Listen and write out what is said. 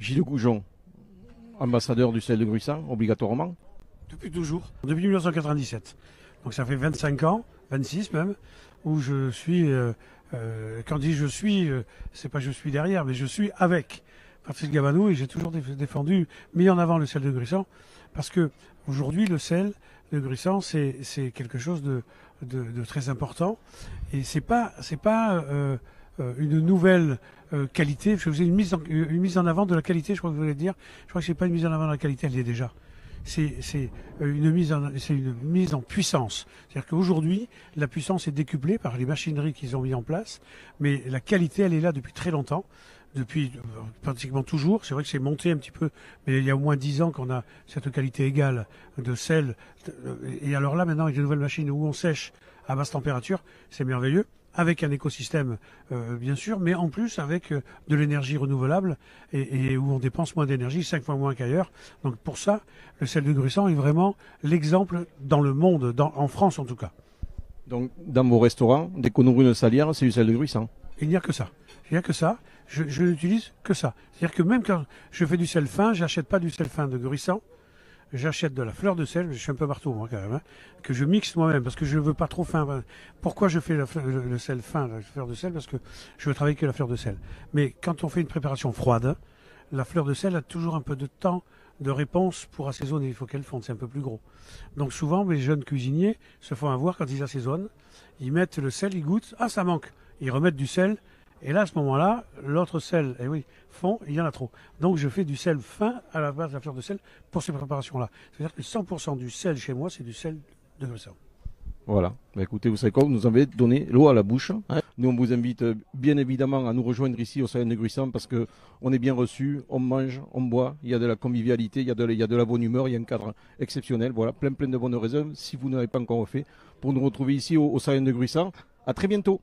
Gilles Goujon, ambassadeur du sel de Gruissan, obligatoirement. Depuis toujours, depuis 1997. Donc ça fait 25 ans, 26 même, où je suis, quand je dis je suis, c'est pas je suis derrière, mais je suis avec Patrice Gabanou et j'ai toujours défendu, mis en avant le sel de Gruissan, parce que aujourd'hui le sel de Gruissan c'est quelque chose de très important et c'est pas une nouvelle qualité. Je faisais une mise en avant de la qualité, je crois que vous voulez dire. Je crois que c'est pas une mise en avant de la qualité, elle y est déjà. C'est une mise en puissance. C'est-à-dire qu'aujourd'hui, la puissance est décuplée par les machineries qu'ils ont mis en place, mais la qualité, elle est là depuis très longtemps, depuis pratiquement toujours. C'est vrai que c'est monté un petit peu, mais il y a au moins 10 ans qu'on a cette qualité égale de sel. Et alors là, maintenant, avec de nouvelles machines où on sèche à basse température, c'est merveilleux, avec un écosystème bien sûr, mais en plus avec de l'énergie renouvelable et où on dépense moins d'énergie, 5 fois moins qu'ailleurs. Donc pour ça, le sel de Gruissan est vraiment l'exemple dans le monde, en France en tout cas. Donc dans vos restaurants, dès qu'on ouvre une salière, c'est du sel de Gruissan. Il n'y a que ça. Il n'y a que ça. Je n'utilise que ça. C'est-à-dire que même quand je fais du sel fin, j'achète pas du sel fin de Gruissan. J'achète de la fleur de sel, je suis un peu partout moi quand même, hein, que je mixe moi-même parce que je ne veux pas trop fin. Pourquoi je fais le sel fin, la fleur de sel? Parce que je veux travailler que la fleur de sel. Mais quand on fait une préparation froide, la fleur de sel a toujours un peu de temps de réponse pour assaisonner. Il faut qu'elle fonde, c'est un peu plus gros. Donc souvent, les jeunes cuisiniers se font avoir quand ils assaisonnent. Ils mettent le sel, ils goûtent, ah ça manque. Ils remettent du sel. Et là, à ce moment-là, l'autre sel, eh oui, fond, il y en a trop. Donc je fais du sel fin à la base de la fleur de sel pour ces préparations-là. C'est-à-dire que 100% du sel chez moi, c'est du sel de Gruissan. Voilà. Bah, écoutez, vous savez quoi, vous nous avez donné l'eau à la bouche. Hein. Nous, on vous invite bien évidemment à nous rejoindre ici au Salon de Gruissan parce que on est bien reçus, on mange, on boit, il y a de la convivialité, il y a de la bonne humeur, il y a un cadre exceptionnel. Voilà, plein de bonnes raisons. Si vous n'avez pas encore fait, pour nous retrouver ici au Salon de Gruissan. À très bientôt.